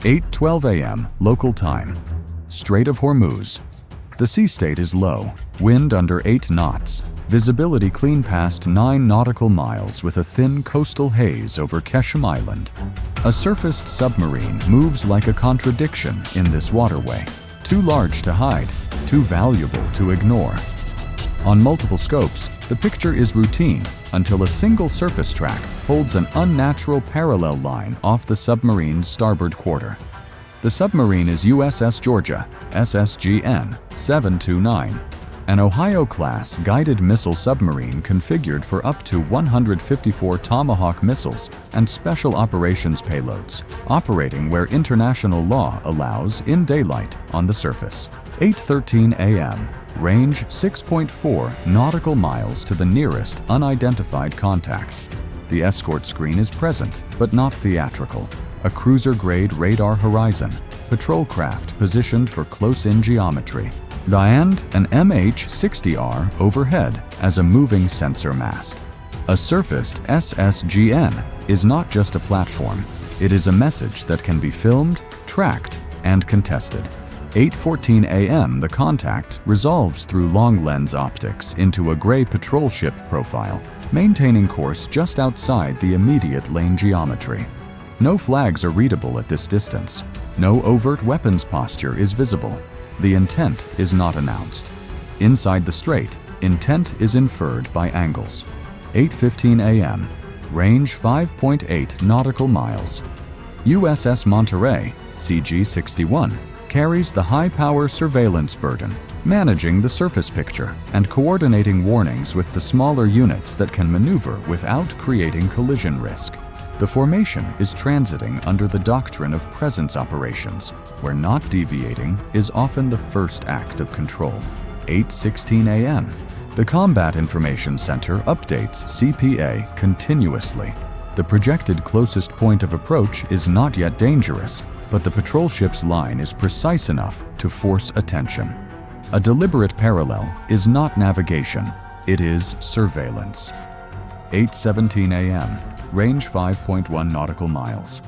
8:12 a.m. local time. Strait of Hormuz. The sea state is low, wind under 8 knots, visibility clean past 9 nautical miles with a thin coastal haze over Keshem Island. A surfaced submarine moves like a contradiction in this waterway, too large to hide, too valuable to ignore. On multiple scopes, the picture is routine until a single surface track holds an unnatural parallel line off the submarine's starboard quarter. The submarine is USS Georgia, SSGN 729, an Ohio-class guided missile submarine configured for up to 154 Tomahawk missiles and special operations payloads, operating where international law allows in daylight on the surface. 8:13 a.m. Range 6.4 nautical miles to the nearest unidentified contact. The escort screen is present, but not theatrical. A cruiser-grade radar horizon, patrol craft positioned for close-in geometry, and an MH-60R overhead as a moving sensor mast. A surfaced SSGN is not just a platform. It is a message that can be filmed, tracked, and contested. 8:14 a.m. the contact resolves through long-lens optics into a gray patrol ship profile, maintaining course just outside the immediate lane geometry. No flags are readable at this distance. No overt weapons posture is visible. The intent is not announced. Inside the strait, intent is inferred by angles. 8:15 a.m. Range 5.8 nautical miles. USS Monterey, CG-61, carries the high-power surveillance burden, managing the surface picture and coordinating warnings with the smaller units that can maneuver without creating collision risk. The formation is transiting under the doctrine of presence operations, where not deviating is often the first act of control. 8:16 a.m. The Combat Information Center updates CPA continuously. The projected closest point of approach is not yet dangerous, but the patrol ship's line is precise enough to force attention. A deliberate parallel is not navigation, it is surveillance. 8:17 a.m. Range 5.1 nautical miles.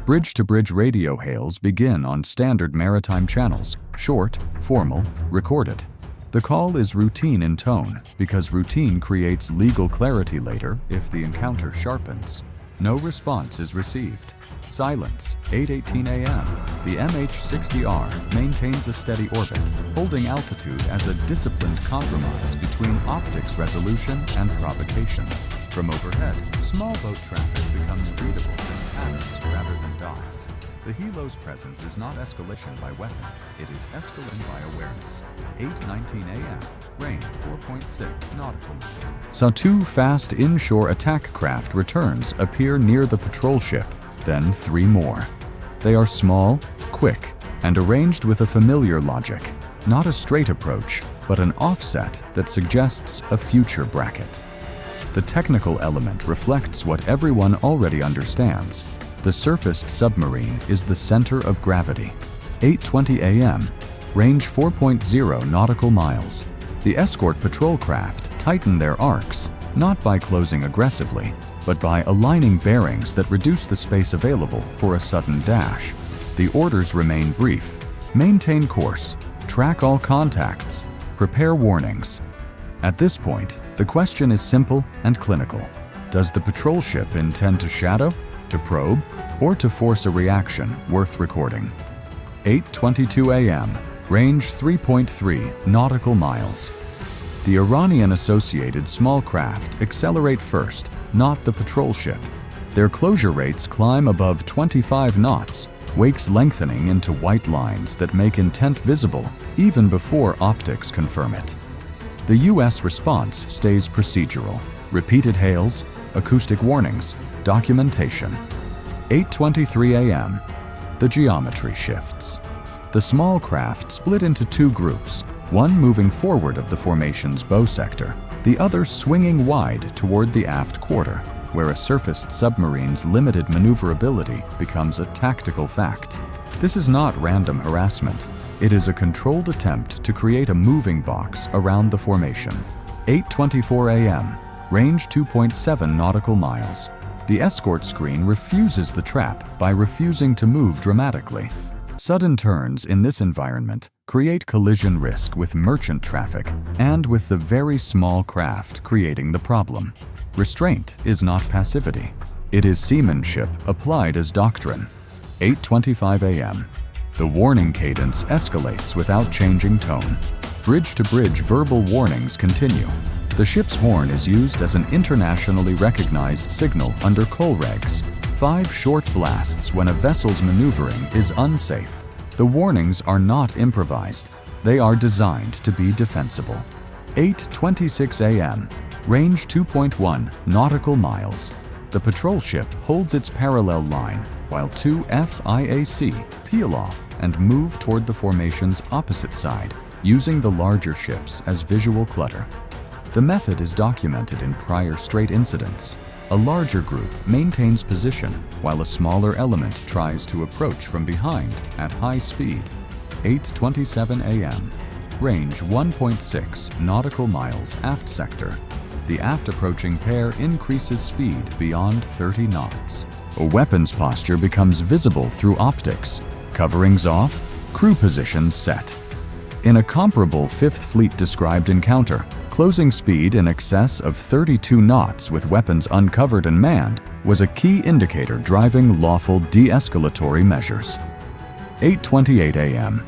Bridge-to-bridge radio hails begin on standard maritime channels, short, formal, recorded. The call is routine in tone because routine creates legal clarity later if the encounter sharpens. No response is received. Silence. 8:18 a.m. The MH-60R maintains a steady orbit, holding altitude as a disciplined compromise between optics resolution and provocation. From overhead, small boat traffic becomes readable as patterns rather than dots. The helo's presence is not escalation by weapon, it is escalate by awareness. 8:19 a.m. Range 4.6 nautical miles. So 2 fast inshore attack craft returns appear near the patrol ship, then 3 more. They are small, quick, and arranged with a familiar logic, not a straight approach, but an offset that suggests a future bracket. The technical element reflects what everyone already understands. The surfaced submarine is the center of gravity. 8:20 a.m. Range 4.0 nautical miles. The escort patrol craft tighten their arcs, not by closing aggressively, but by aligning bearings that reduce the space available for a sudden dash. The orders remain brief. Maintain course, track all contacts, prepare warnings. At this point, the question is simple and clinical. Does the patrol ship intend to shadow, to probe, or to force a reaction worth recording? 8:22 a.m. Range 3.3 nautical miles. The Iranian-associated small craft accelerate first, not the patrol ship. Their closure rates climb above 25 knots, wakes lengthening into white lines that make intent visible even before optics confirm it. The U.S. response stays procedural. Repeated hails, acoustic warnings, documentation. 8:23 a.m. The geometry shifts. The small craft split into 2 groups, one moving forward of the formation's bow sector, the other swinging wide toward the aft quarter, where a surfaced submarine's limited maneuverability becomes a tactical fact. This is not random harassment. It is a controlled attempt to create a moving box around the formation. 8:24 a.m. Range 2.7 nautical miles. The escort screen refuses the trap by refusing to move dramatically. Sudden turns in this environment create collision risk with merchant traffic and with the very small craft creating the problem. Restraint is not passivity. It is seamanship applied as doctrine. 8:25 a.m. The warning cadence escalates without changing tone. Bridge-to-bridge verbal warnings continue. The ship's horn is used as an internationally recognized signal under coal regs. 5 short blasts when a vessel's maneuvering is unsafe. The warnings are not improvised. They are designed to be defensible. 8:26 a.m. Range 2.1 nautical miles. The patrol ship holds its parallel line while 2 FIAC peel off and move toward the formation's opposite side, using the larger ships as visual clutter. The method is documented in prior strait incidents. A larger group maintains position while a smaller element tries to approach from behind at high speed. 8:27 a.m. Range 1.6 nautical miles aft sector. The aft approaching pair increases speed beyond 30 knots. A weapons posture becomes visible through optics. Coverings off, crew positions set. In a comparable Fifth Fleet described encounter, closing speed in excess of 32 knots with weapons uncovered and manned was a key indicator driving lawful de-escalatory measures. 8:28 a.m.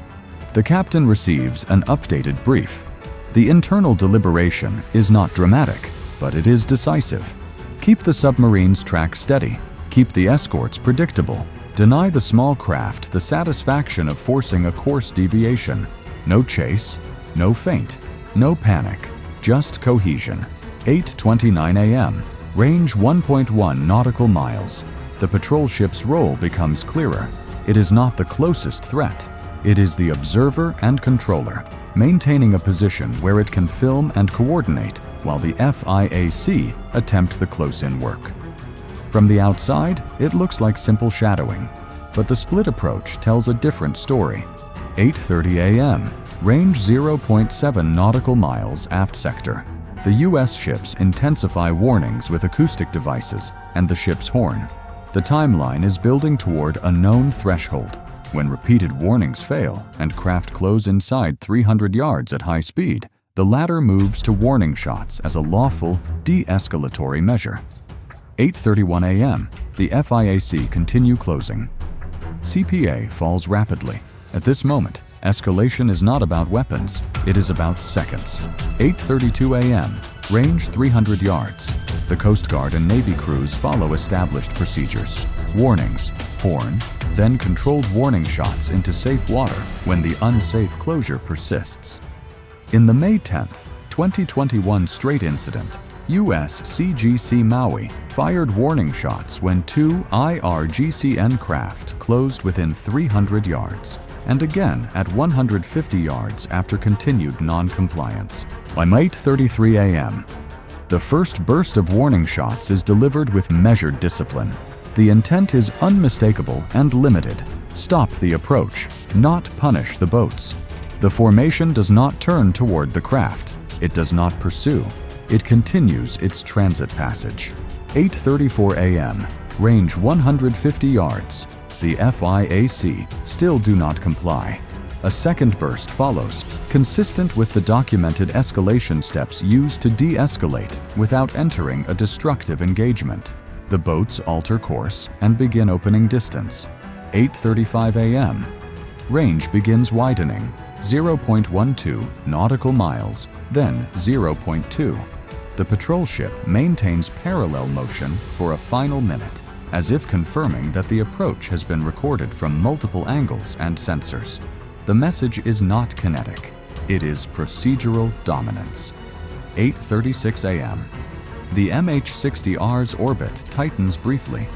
The captain receives an updated brief. The internal deliberation is not dramatic, but it is decisive. Keep the submarine's track steady. Keep the escorts predictable. Deny the small craft the satisfaction of forcing a course deviation. No chase, no feint, no panic, just cohesion. 8:29 a.m. Range 1.1 nautical miles. The patrol ship's role becomes clearer. It is not the closest threat. It is the observer and controller, maintaining a position where it can film and coordinate while the FIAC attempt the close-in work. From the outside, it looks like simple shadowing, but the split approach tells a different story. 8:30 a.m. Range 0.7 nautical miles aft sector. The U.S. ships intensify warnings with acoustic devices and the ship's horn. The timeline is building toward a known threshold. When repeated warnings fail and craft close inside 300 yards at high speed, the latter moves to warning shots as a lawful de-escalatory measure. 8:31 a.m. The FIAC continue closing. CPA falls rapidly. At this moment, escalation is not about weapons, it is about seconds. 8:32 a.m. Range 300 yards. The Coast Guard and Navy crews follow established procedures. Warnings, horn, then controlled warning shots into safe water when the unsafe closure persists. In the May 10, 2021 Strait incident, USCGC Maui fired warning shots when 2 IRGCN craft closed within 300 yards, and again at 150 yards after continued non-compliance. By 8:33 a.m., the first burst of warning shots is delivered with measured discipline. The intent is unmistakable and limited. Stop the approach, not punish the boats. The formation does not turn toward the craft. It does not pursue. It continues its transit passage. 8:34 a.m. Range 150 yards. The FIAC still do not comply. A second burst follows, consistent with the documented escalation steps used to de-escalate without entering a destructive engagement. The boats alter course and begin opening distance. 8:35 a.m. Range begins widening, 0.12 nautical miles, then 0.2. The patrol ship maintains parallel motion for a final minute, as if confirming that the approach has been recorded from multiple angles and sensors. The message is not kinetic. It is procedural dominance. 8:36 a.m. The MH-60R's orbit tightens briefly,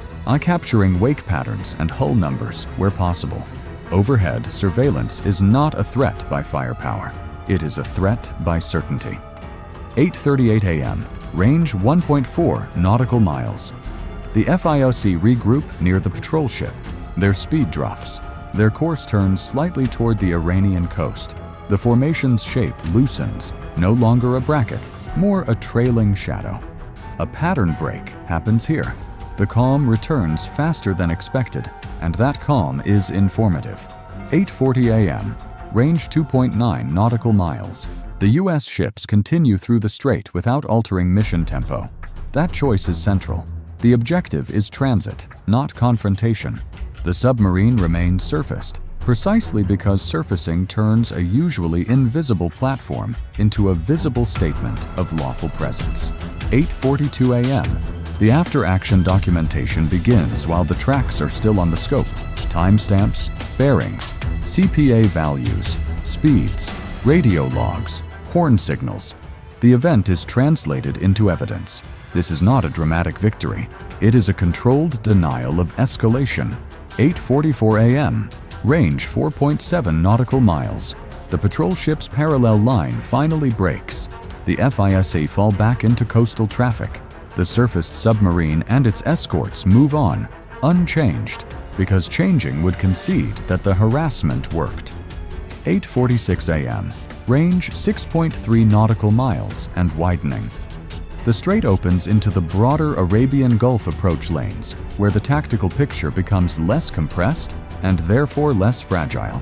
capturing wake patterns and hull numbers where possible. Overhead surveillance is not a threat by firepower. It is a threat by certainty. 8:38 a.m. Range 1.4 nautical miles. The FIAC regroup near the patrol ship. Their speed drops. Their course turns slightly toward the Iranian coast. The formation's shape loosens, no longer a bracket, more a trailing shadow. A pattern break happens here. The calm returns faster than expected, and that calm is informative. 8:40 a.m. Range 2.9 nautical miles. The U.S. ships continue through the strait without altering mission tempo. That choice is central. The objective is transit, not confrontation. The submarine remains surfaced, precisely because surfacing turns a usually invisible platform into a visible statement of lawful presence. 8:42 a.m. The after-action documentation begins while the tracks are still on the scope. Timestamps, bearings, CPA values, speeds, radio logs, horn signals. The event is translated into evidence. This is not a dramatic victory. It is a controlled denial of escalation. 8:44 a.m. Range 4.7 nautical miles. The patrol ship's parallel line finally breaks. The FIAC fall back into coastal traffic. The surfaced submarine and its escorts move on, unchanged, because changing would concede that the harassment worked. 8:46 a.m. Range 6.3 nautical miles and widening. The strait opens into the broader Arabian Gulf approach lanes, where the tactical picture becomes less compressed and therefore less fragile.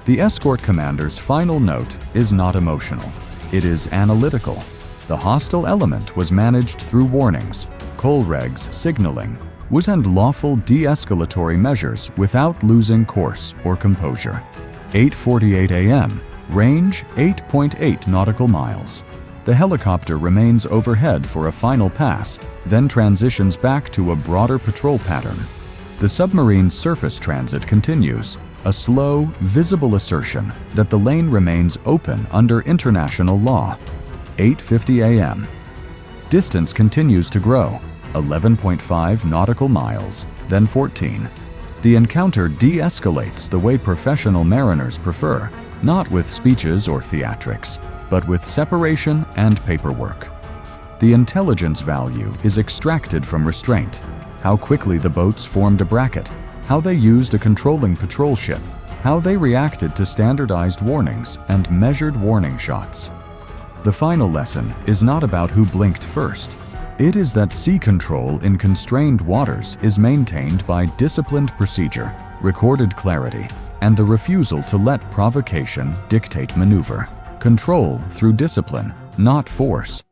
The escort commander's final note is not emotional. It is analytical. The hostile element was managed through warnings, colregs signaling, and lawful de-escalatory measures without losing course or composure. 8:48 a.m. Range 8.8 nautical miles. The helicopter remains overhead for a final pass, then transitions back to a broader patrol pattern. The submarine's surface transit continues, a slow, visible assertion that the lane remains open under international law. 8:50 a.m. Distance continues to grow, 11.5 nautical miles, then 14. The encounter de-escalates the way professional mariners prefer, not with speeches or theatrics, but with separation and paperwork. The intelligence value is extracted from Restraint, how quickly the boats formed a bracket, how they used a controlling patrol ship, how they reacted to standardized warnings and measured warning shots. The final lesson is not about who blinked first. It is that sea control in constrained waters is maintained by disciplined procedure, recorded clarity, and the refusal to let provocation dictate maneuver. Control through discipline, not force.